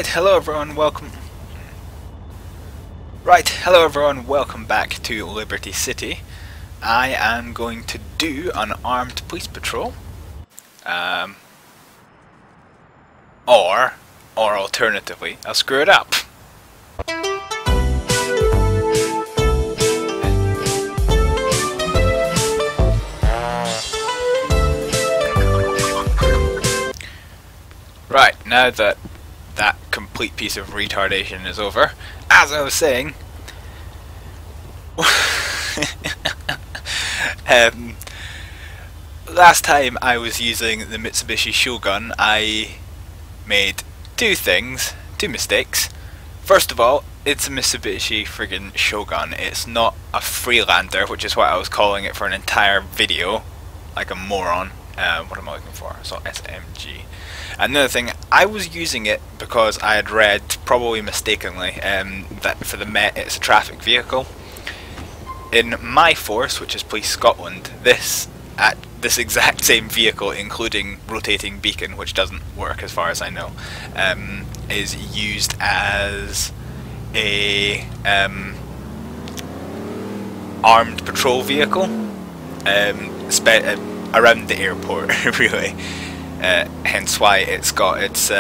hello everyone, welcome back to Liberty City. I am going to do an armed police patrol. Or alternatively, I'll screw it up. Right, now that complete piece of retardation is over, as I was saying, last time I was using the Mitsubishi Shogun, I made two mistakes. First of all, it's a Mitsubishi friggin' Shogun. It's not a Freelander, which is what I was calling it for an entire video, like a moron. What am I looking for? So SMG. Another thing, I was using it because I had read, probably mistakenly, that for the Met it's a traffic vehicle. In my force, which is Police Scotland, this exact same vehicle, including rotating beacon, which doesn't work as far as I know, is used as a armed patrol vehicle around the airport, really. Hence why it's got its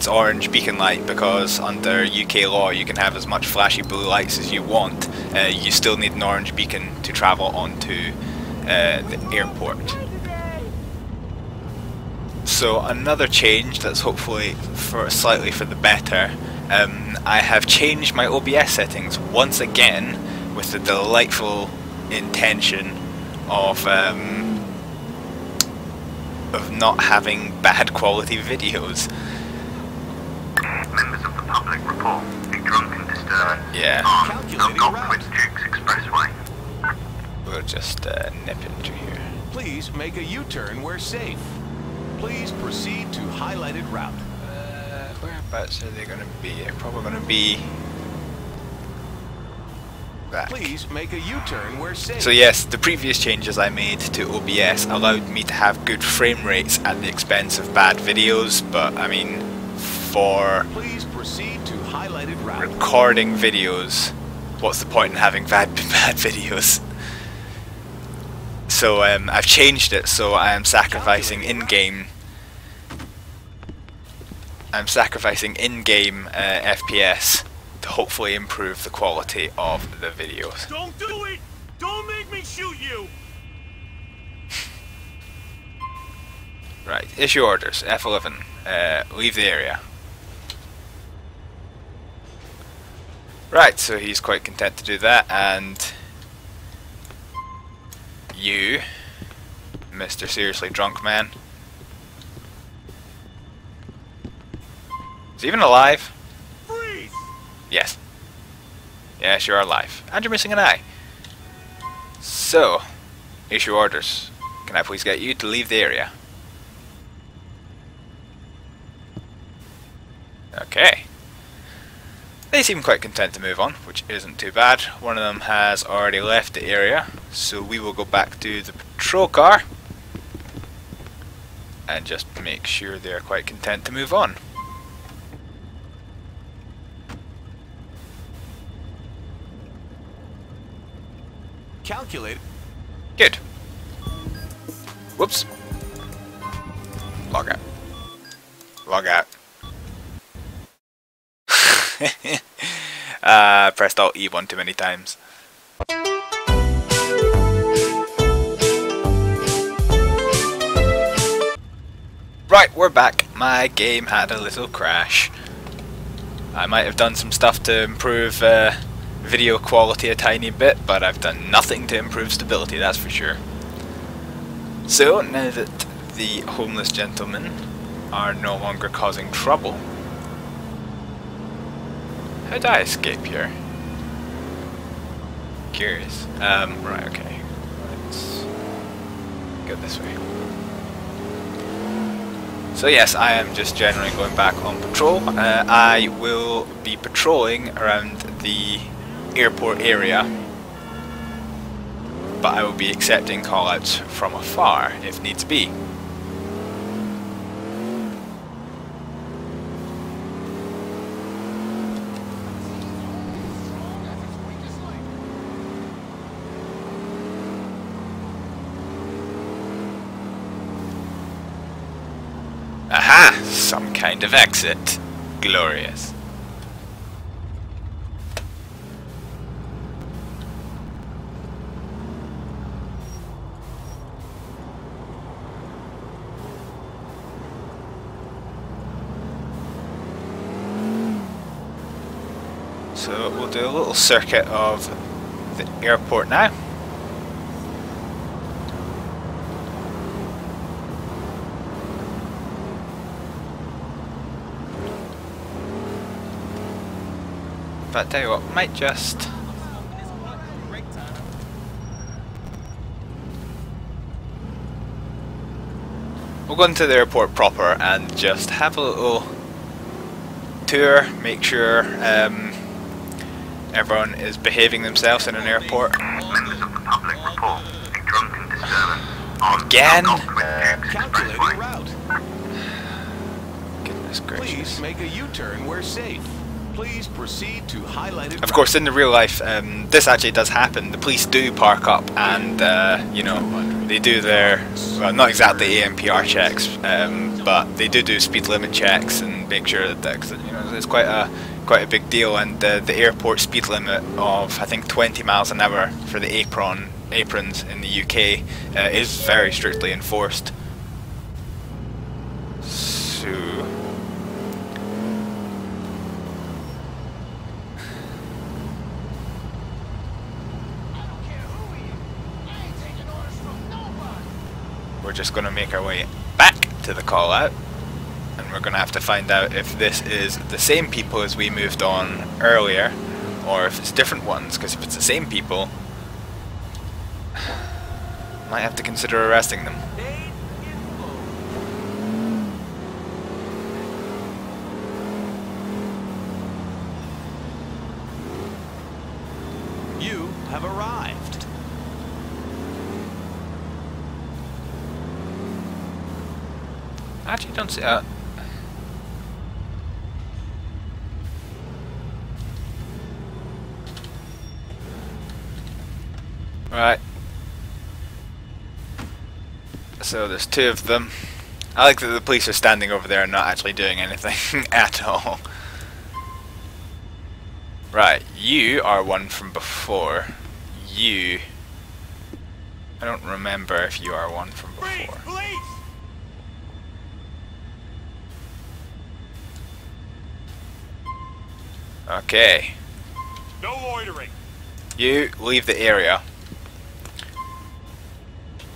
orange beacon light, because under UK law you can have as much flashy blue lights as you want. You still need an orange beacon to travel onto the airport. So another change that's hopefully slightly for the better, I have changed my OBS settings once again with the delightful intention of not having bad quality videos. Members of the public report a drunken disturbance. Yeah. With Dukes Expressway. We'll just nip into here. Please make a U-turn where safe. Please proceed to highlighted route. Whereabouts are they going to be? They're probably going to be back. Please make a U-turn where safe. So yes, the previous changes I made to OBS allowed me to have good frame rates at the expense of bad videos, but I mean, for please proceed to highlighted route. Recording videos, what's the point in having bad videos? So I've changed it, so I am sacrificing in-game. I'm sacrificing in-game FPS to hopefully improve the quality of the videos. Don't do it! Don't make me shoot you! Right, issue orders, F11, leave the area. Right, so he's quite content to do that, and you, Mr. Seriously Drunk Man. Is he even alive? Freeze! Yes. Yes, you're alive. And you're missing an eye. So, issue orders. Can I please get you to leave the area? Okay. They seem quite content to move on, which isn't too bad. One of them has already left the area, so we will go back to the patrol car and just make sure they're quite content to move on. Calculate. Good. Whoops. Log out. Log out. Pressed Alt E one too many times. Right, we're back. My game had a little crash. I might have done some stuff to improve video quality a tiny bit, but I've done nothing to improve stability, that's for sure. So, now that the homeless gentlemen are no longer causing trouble, how did I escape here? Curious. Right, okay. Let's go this way. So yes, I am just generally going back on patrol. I will be patrolling around the airport area, but I will be accepting callouts from afar if needs be. some kind of exit. Glorious. So we'll do a little circuit of the airport now. But tell you what, might just we'll go into the airport proper and just have a little tour, make sure everyone is behaving themselves in an airport. Members of the public report a drunken disturbance on Again? Calculating route. Goodness gracious. Please make a U-turn where safe. Please proceed to highlighted Of course, in the real life, this actually does happen. The police do park up and, you know, they do their, well, not exactly ANPR checks, but they do speed limit checks and make sure that, you know, it's quite a big deal. And the airport speed limit of, I think, 20 miles an hour for the aprons in the UK is very strictly enforced. So we're just going to make our way back to the call out, and we're going to have to find out if this is the same people as we moved on earlier or if it's different ones, because if it's the same people, might have to consider arresting them. You have arrived. Actually, don't see Right. So there's two of them. I like that the police are standing over there and not actually doing anything at all. Right, you are one from before. You... I don't remember if you are one from before. Police! Okay. No loitering. You leave the area.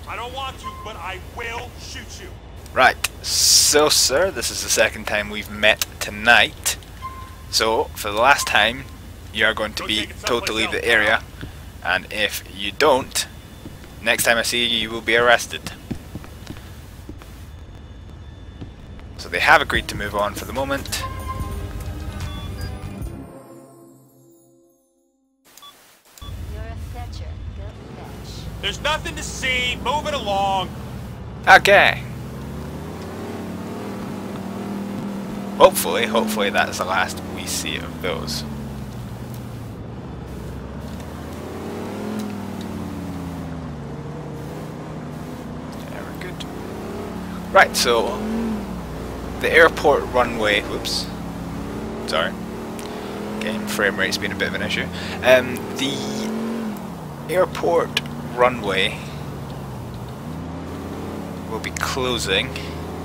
I don't want to, but I will shoot you. Right, so sir, this is the second time we've met tonight. So, for the last time, you are going to be told to leave the area. And if you don't, next time I see you, you will be arrested. So they have agreed to move on for the moment. There's nothing to see. Move it along. Okay. Hopefully that is the last we see of those. Yeah, we're good. Right, so the airport runway. Whoops. Sorry. Game frame rate's been a bit of an issue. The airport runway will be closing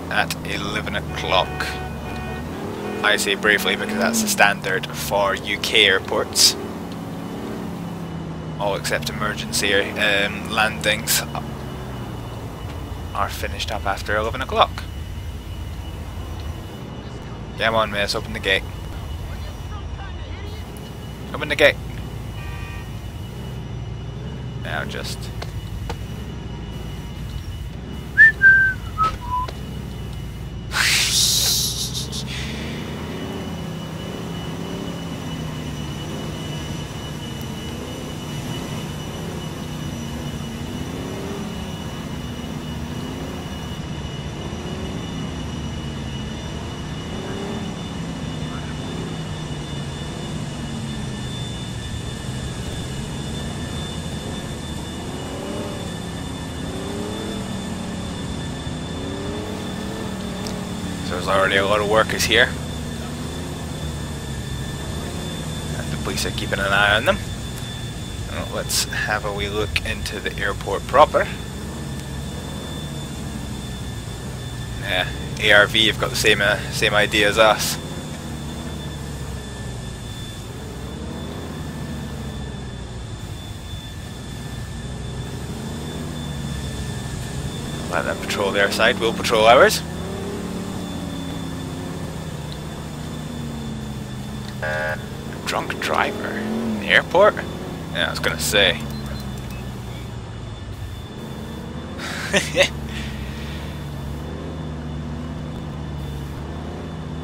at 11 o'clock. I say bravely because that's the standard for UK airports. All except emergency landings are finished up after 11 o'clock. Come on, miss, open the gate. Open the gate. Now just... there's already a lot of workers here. And the police are keeping an eye on them. Well, let's have a wee look into the airport proper. Yeah, ARV have got the same idea as us. Let them patrol their side, we'll patrol ours. Drunk driver in the airport? Yeah, I was gonna say.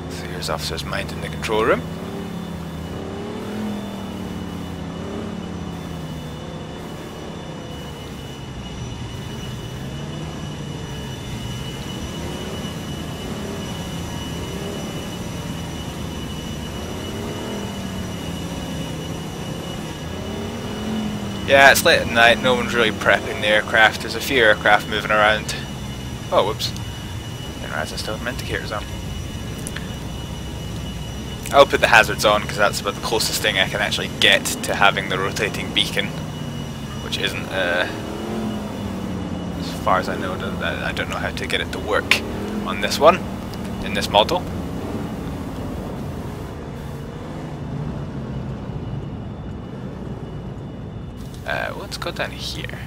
So here's officer's mind in the control room. Yeah, it's late at night, no one's really prepping the aircraft. There's a few aircraft moving around. Oh, whoops. Didn't realise I still had my indicators on. I'll put the hazards on because that's about the closest thing I can actually get to having the rotating beacon, which isn't, as far as I know, I don't know how to get it to work on this one, in this model. Let's go down here.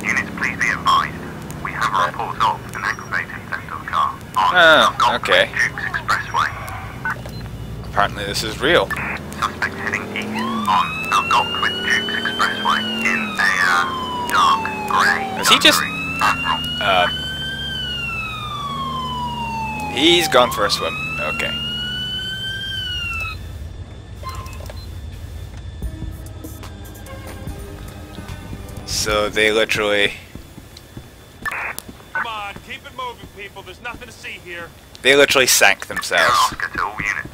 Units, please be advised. We have a report of an aggravated theft of a car on okay. Dukes Expressway. Apparently this is real. Suspect heading east on Algonquin Dukes Expressway in a dark grey. Is he just... he's gone for a swim. Okay. So they literally... Come on, keep it moving, people. There's nothing to see here. They literally sank themselves. Oscar to all units.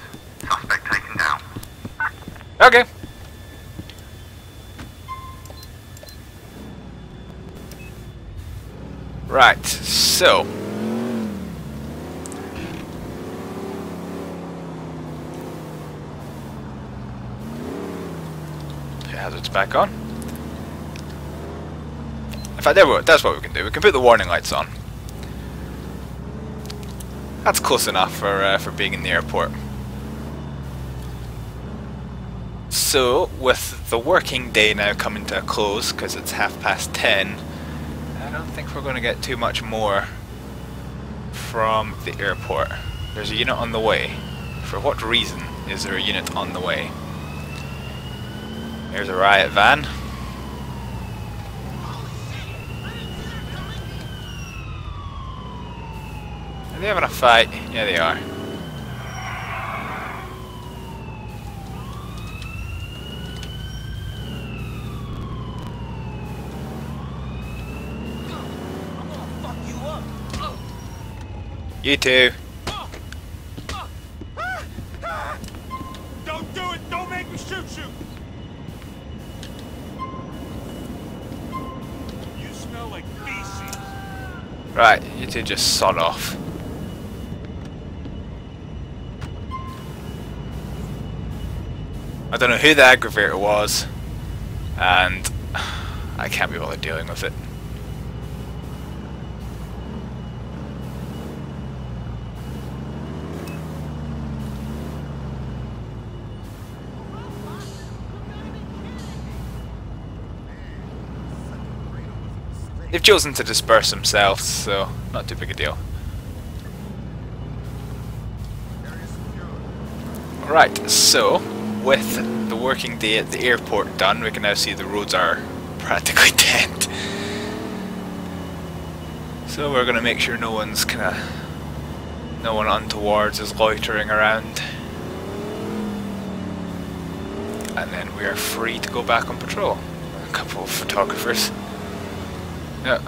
Suspect taken down. Okay. Right, so... put hazards back on. In fact, that's what we can do. We can put the warning lights on. That's close enough for being in the airport. So, with the working day now coming to a close, because it's 10:30, I don't think we're going to get too much more from the airport. There's a unit on the way. For what reason is there a unit on the way? There's a riot van. Are they having a fight? Yeah, they are. You too. Don't do it! Don't make me shoot you! You smell like feces. Right, you two just sod off. I don't know who the aggravator was, and I can't be bothered dealing with it. They've chosen to disperse themselves, so not too big a deal. Right, so with the working day at the airport done, we can now see the roads are practically dead. So we're gonna make sure no one untowards is loitering around. And then we are free to go back on patrol. A couple of photographers. Yeah.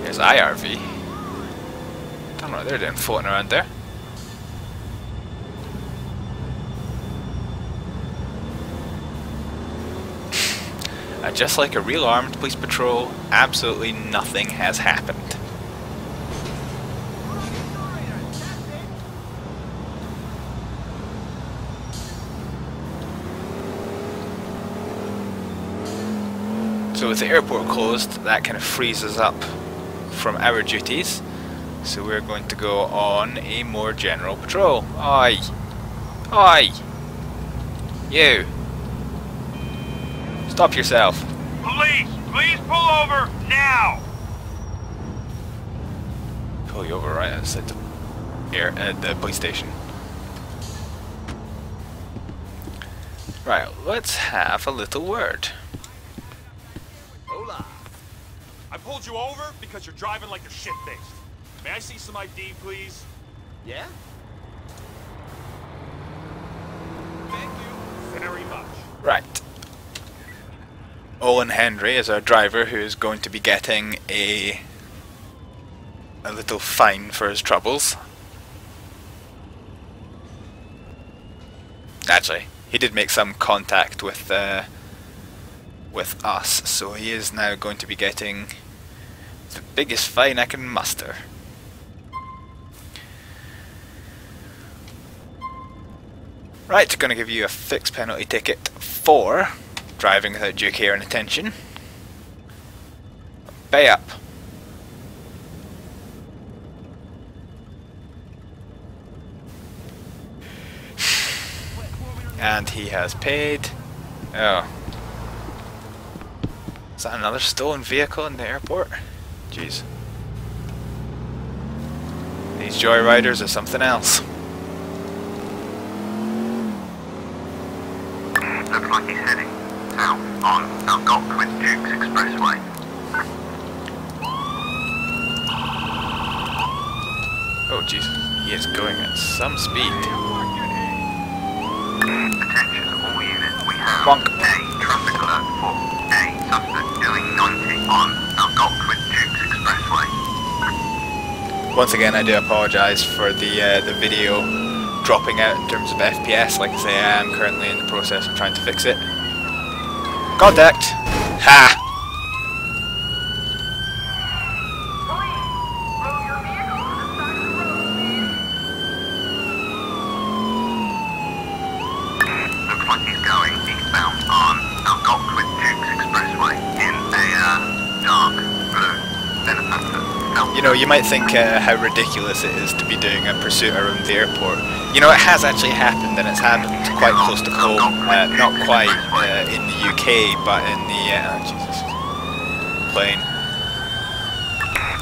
Here's ARV. Don't know what they're doing floating around there. And just like a real armed police patrol, absolutely nothing has happened. So with the airport closed, that kind of frees us up from our duties. So we're going to go on a more general patrol. Oi! Oi! You! Stop yourself. Police, please pull over now. Pull you over right outside the police station. Right, let's have a little word. Hola. I pulled you over because you're driving like you're shit-faced. May I see some ID, please? Yeah? Thank you very much. Right. Owen Henry is our driver who is going to be getting a little fine for his troubles. Actually, he did make some contact with us, so he is now going to be getting the biggest fine I can muster. Right, going to give you a fixed penalty ticket for driving without due care and attention. Pay up. And he has paid. Oh. Is that another stolen vehicle in the airport? Jeez. These joyriders are something else. Looks like he's heading south on Algonquin Dukes Expressway. Oh jeez, he is going at some speed. Attention all units, we have Bonk. a traffic alert for a suspect doing 90 on Algonquin Dukes Expressway. Once again, I do apologise for the video dropping out in terms of FPS. Like I say, I am currently in the process of trying to fix it. Contact! Ha! Looks like he's going eastbound on Algonquin Dukes Expressway in a dark blue Benefactor. You know, you might think how ridiculous it is to be doing a pursuit around the airport. You know, it has actually happened, and it's happened quite close to home. Not quite in the UK, but in the Jesus, plane.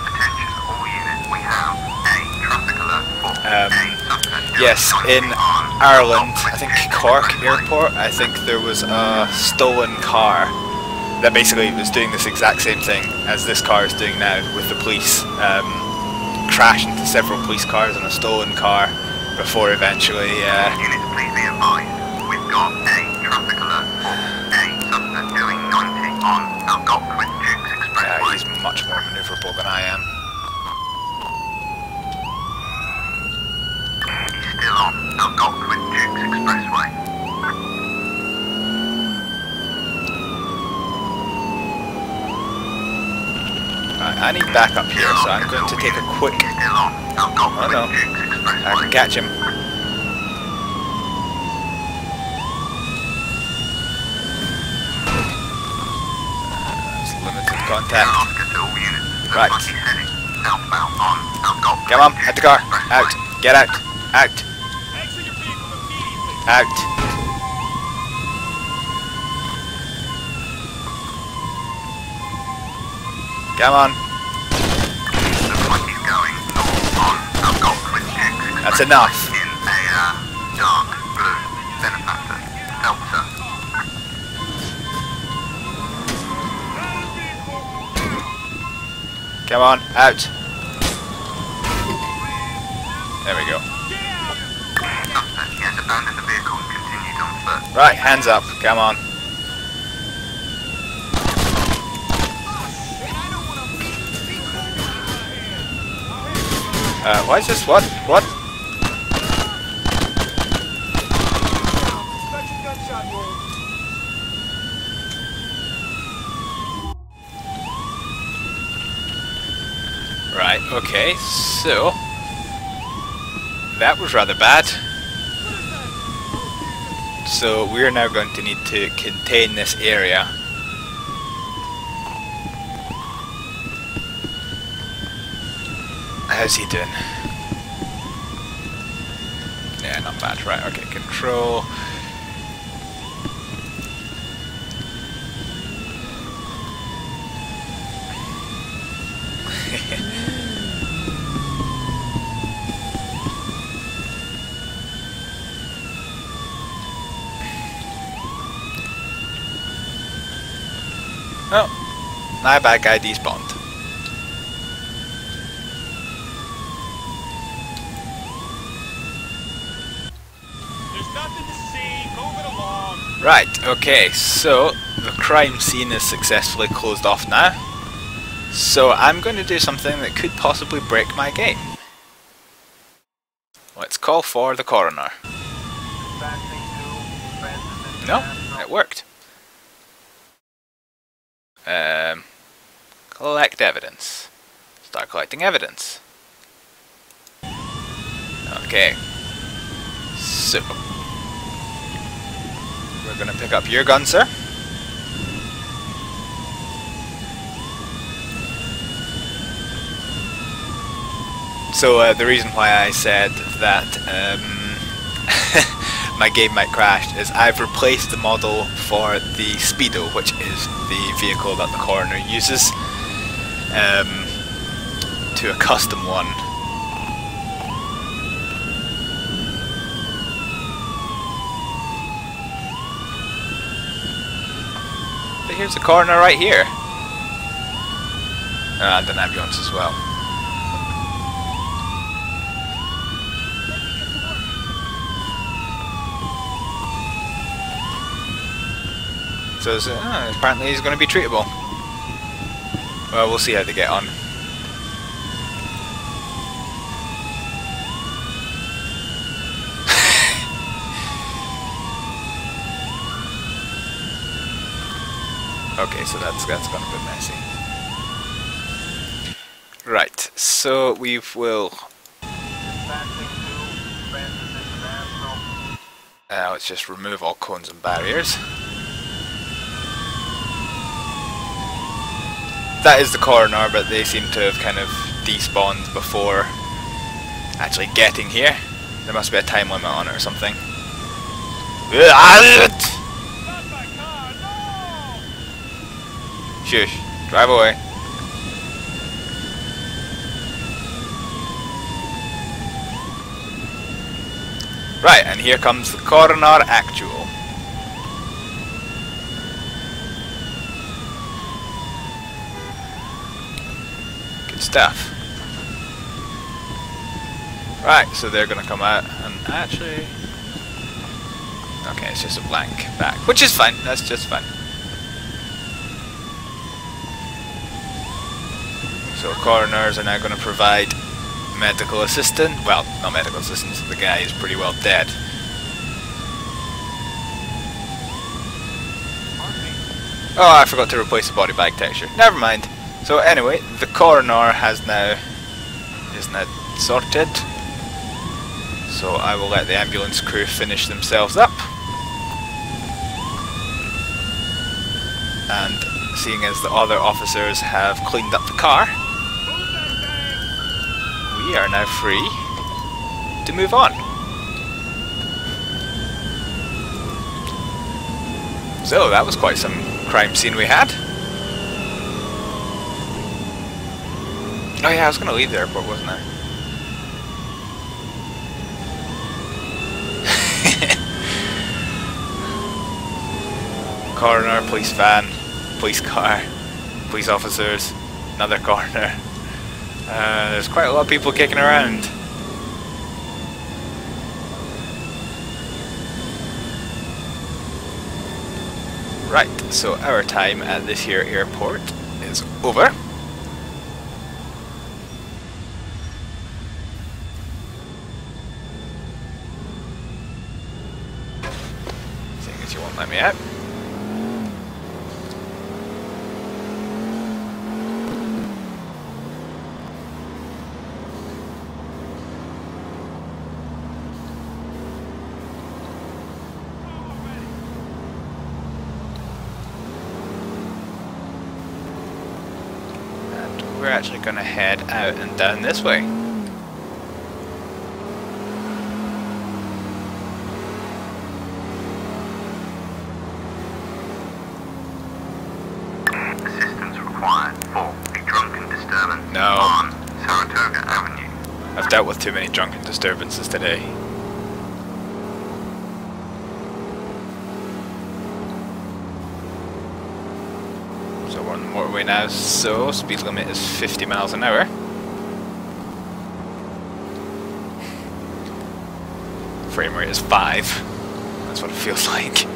Attention all units, we have a traffic alert for a suspect doing Yes, 90 in on Ireland, I Algonquin think Dukes Cork Expressway. Airport, I think there was a stolen car that basically was doing this exact same thing as this car is doing now with the police. Crashed into several police cars and a stolen car before eventually Units, please be advised. We've got a traffic alert for a suspect doing 90 on Algonquin Dukes Expressway. he's much more manoeuvrable than I am. He's still on Algonquin Dukes Expressway. I need backup here, so I'm going to take a quick... He's still on Algonquin Oh no, Dukes Expressway. I can catch him. That's limited contact. Oscar to all units. Looks Right. like he's heading southbound on Algonquin Come on, at the car. Dukes Expressway. Out. Get out. Out. Exit your vehicle immediately. Out. Come on. Looks like he's going north on Algonquin Dukes Expressway. That's enough. In a dark blue Benefactor Delta. Come on. Out. There we go. Suspect, he has abandoned the vehicle and continued on foot. Right, hands up. Come on. Why is this? What? What? Okay, so that was rather bad. So we're now going to need to contain this area. How's he doing? Yeah, not bad. Right, okay, control. Oh, my bad guy despawned. There's nothing to see. Move it along. Right, okay, so the crime scene is successfully closed off now. So I'm going to do something that could possibly break my game. Let's call for the coroner. No, it worked. Collect evidence. Start collecting evidence. Okay. So we're gonna pick up your gun, sir. So the reason why I said that my game might crash is I've replaced the model for the Speedo, which is the vehicle that the coroner uses, to a custom one. But here's the coroner right here. And an ambulance as well. So apparently he's going to be treatable. Well, we'll see how they get on. Okay, so that's gone a bit messy. Right, so we will. Let's just remove all cones and barriers. That is the coroner, but they seem to have kind of despawned before actually getting here. There must be a time limit on it or something. Shush, drive away. Right, and here comes the coroner actual. Stuff. Right, so they're gonna come out and actually. Okay, it's just a blank back, which is fine. That's just fine. So coroners are now going to provide medical assistance. Well, not medical assistance. The guy is pretty well dead. Oh, I forgot to replace the body bag texture. Never mind. So anyway, the coroner is now sorted. So I will let the ambulance crew finish themselves up. And seeing as the other officers have cleaned up the car, we are now free to move on. So that was quite some crime scene we had. Oh yeah, I was going to leave the airport, wasn't I? Coroner, police van, police car, police officers, another coroner. There's quite a lot of people kicking around. Right, so our time at this here airport is over. Seeing as you won't let me out. we're actually going to head out and down this way. Assistance required for a drunken disturbance No. on Saratoga Avenue. I've dealt with too many drunken disturbances today. So we're on the motorway now, so speed limit is 50 miles an hour. Frame rate is 5. That's what it feels like.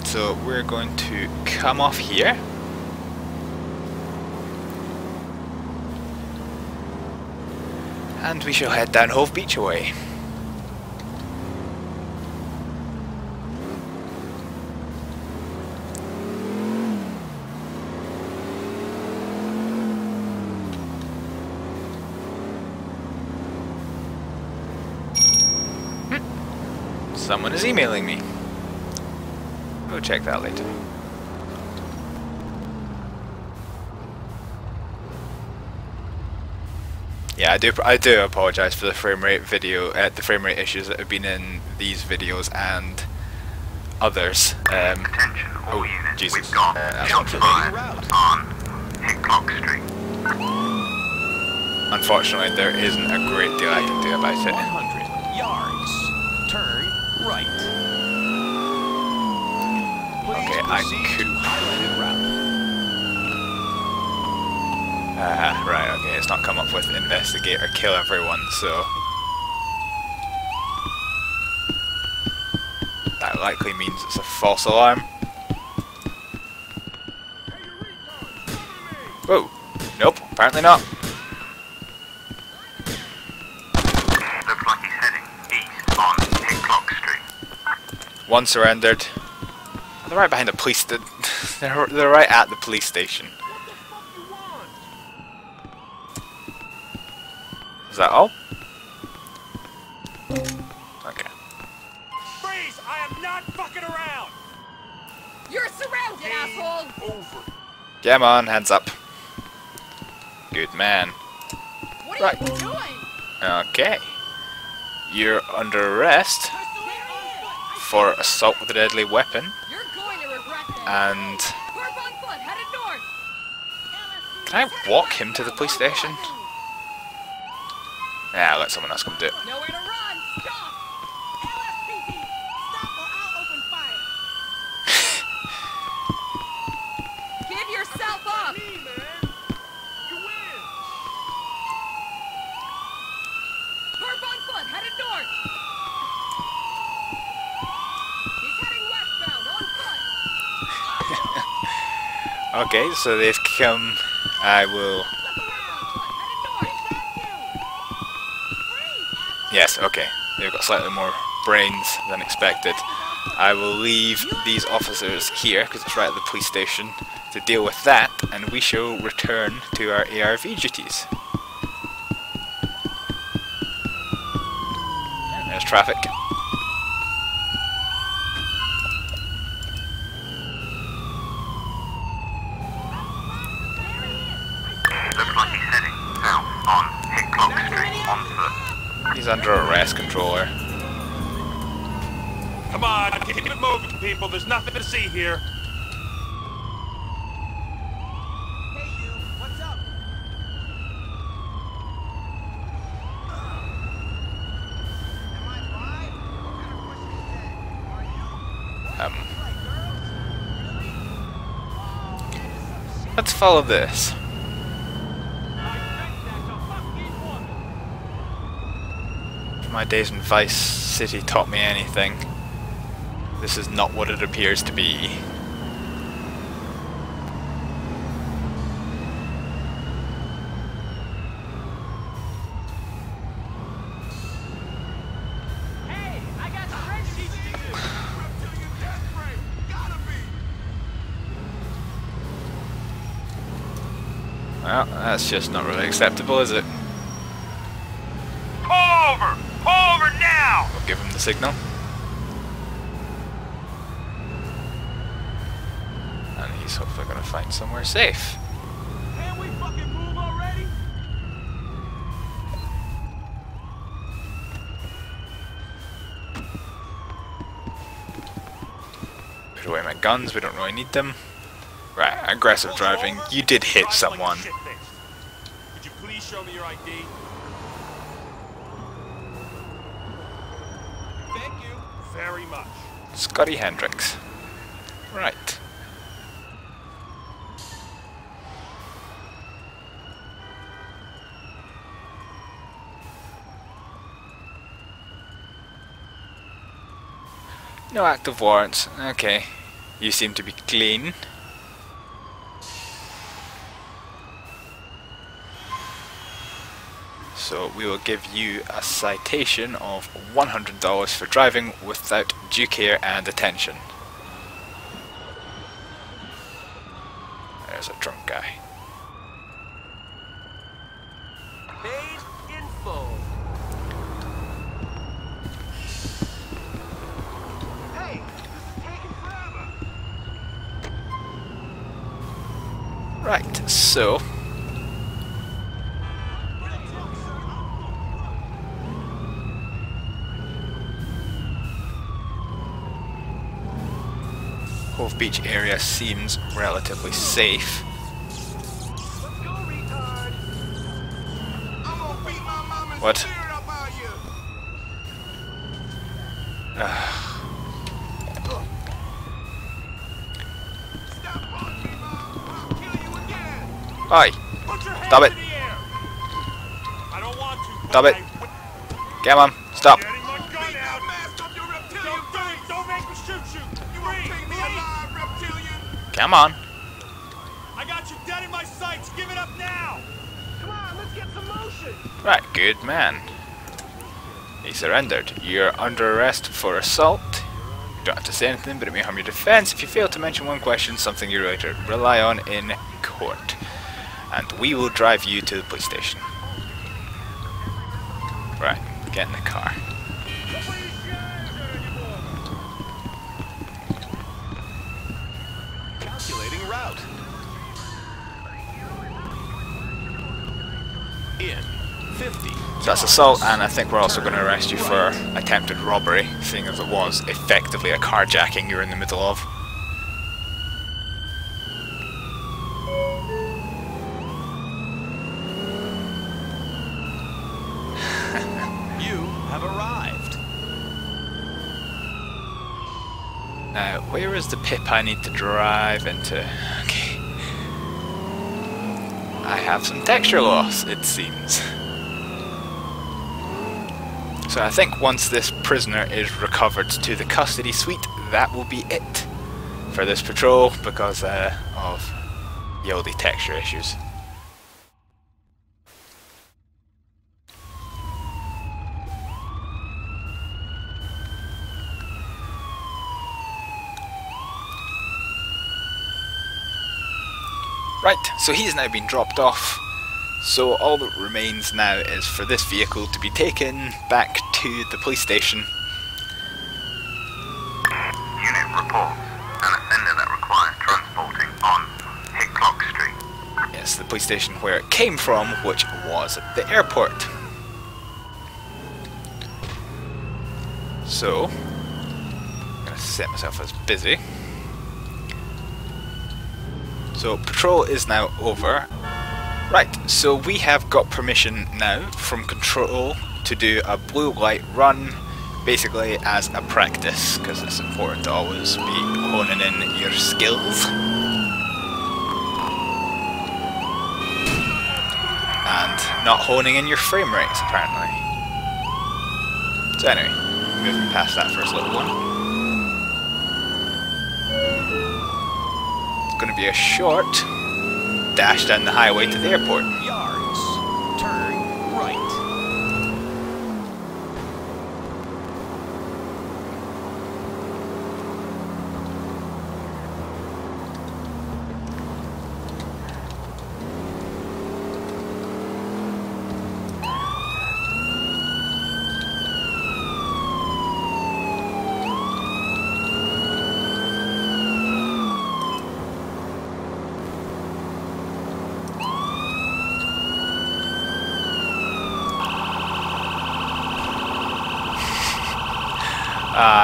So we're going to come off here. And we shall head down Hove Beach away. Someone is emailing me. We'll check that later. Yeah, I do apologise for the frame rate the frame rate issues that have been in these videos and others. Attention all Oh, units. Jesus. We've got That's shots not fired on Hicklock Street. Unfortunately, there isn't a great deal I can do about it. 100 yards. Turn right. Please Okay, I proceed could- to highlighted route. Right, okay, it's not come up with investigate or kill everyone, so that likely means it's a false alarm. Whoa, nope, apparently not. Looks like he's heading east on Hicklock Street. One surrendered. They're right behind the police. They're right at the police station. Is that all? Okay. Freeze! I am not fucking around! You're surrounded, asshole! Over. Come on, hands up. Good man. What are Right. you doing? Okay. You're under arrest for assault with a deadly weapon You're going to regret that. and Curb on foot, headed north. can I walk him to the police station? Yeah, I'll let someone else come do it. Nowhere to run. Stop. LCPD, stop or I'll open fire. Give yourself up. Curb on foot, headed north. He's heading westbound on foot. Okay, so they've come. I will. Flip around. Headed north. Yes, okay. They've got slightly more brains than expected. I will leave these officers here, because it's right at the police station, to deal with that, and we shall return to our ARV duties. There's traffic. Looks like he's heading south on Hicklock Street on foot. He's under arrest, controller. Come on, keep it moving, people. There's nothing to see here. Hey you, what's up? Am I fine? What kind of question is that? Are you? Like girls? Let's follow this. If my days in Vice City taught me anything, this is not what it appears to be. Hey, I got spreadsheets to do. Reptilian death ray. Gotta be. Well, that's just not really acceptable, is it? Over! give him the signal. And he's hopefully going to find somewhere safe. Can't we fucking move already? Put away my guns, we don't really need them. Right, aggressive driving. You did hit someone. Could you please show me your ID? Thank you very much. Scotty Hendricks. Right. No active warrants. Okay. You seem to be clean. So we will give you a citation of $100 for driving without due care and attention. There's a drunk guy. Paid in full. Hey, this is taking forever. Right, so Cove Beach area seems relatively safe. Let's go, retard. I'm gonna beat my mama's What? spirit up out you. Stop bugging me, Mom. I'll kill you again. Oi! Put your hands Stop it. in the air. I don't want to. Stop but it. Come on, stop. Getting my gun Beat out. that mask up, you reptilian Don't do it. face. Don't make me shoot you. You won't take me alive, reptilian. Come on. I got you dead in my sights. Give it up now. Come on, let's get some motion. Right, good man. He surrendered. You're under arrest for assault. You don't have to say anything, but it may harm your defense if you fail to mention one question, something you later rely on in court. And we will drive you to the police station. Right, get in the car. Calculating route. In 50. So that's assault, and I think we're also going to arrest you for attempted robbery, seeing as it was effectively a carjacking you're in the middle of. You have arrived. Now, where is the pip I need to drive into? Okay. I have some texture loss, it seems. So I think once this prisoner is recovered to the custody suite, that will be it for this patrol because of the oldie texture issues. Right, so he's now been dropped off. So all that remains now is for this vehicle to be taken back to the police station. Unit reports an offender that requires transporting on Hicklock Street. Yes, the police station where it came from, which was at the airport. So, I'm going to set myself as busy. So patrol is now over. Right, so we have got permission now from control to do a blue light run, basically as a practice, because it's important to always be honing in your skills. And not honing in your frame rates, apparently. So anyway, moving past that first little one. Going to be a short dash down the highway to the airport. Yards. Turn right.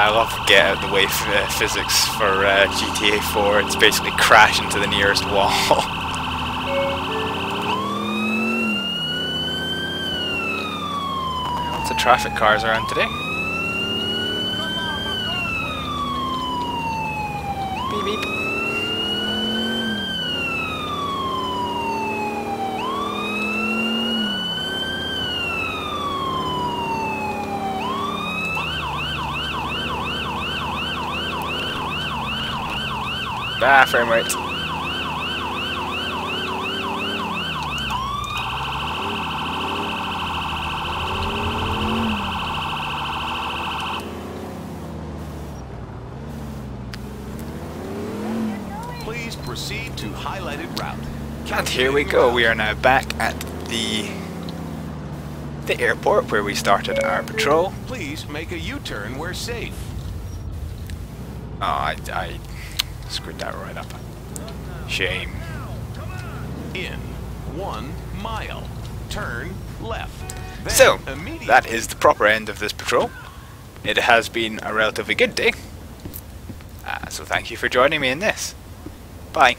I love the get out of the way physics for GTA 4. It's basically crash into the nearest wall. Lots of traffic cars around today. Beep beep. Ah, frame rate. Please proceed to highlighted route. And here we go. We are now back at the airport where we started our patrol. Please make a U-turn where safe. Oh, I screwed that right up. Shame. In 1 mile. Turn left. Then So, immediately that is the proper end of this patrol. It has been a relatively good day. So thank you for joining me in this. Bye.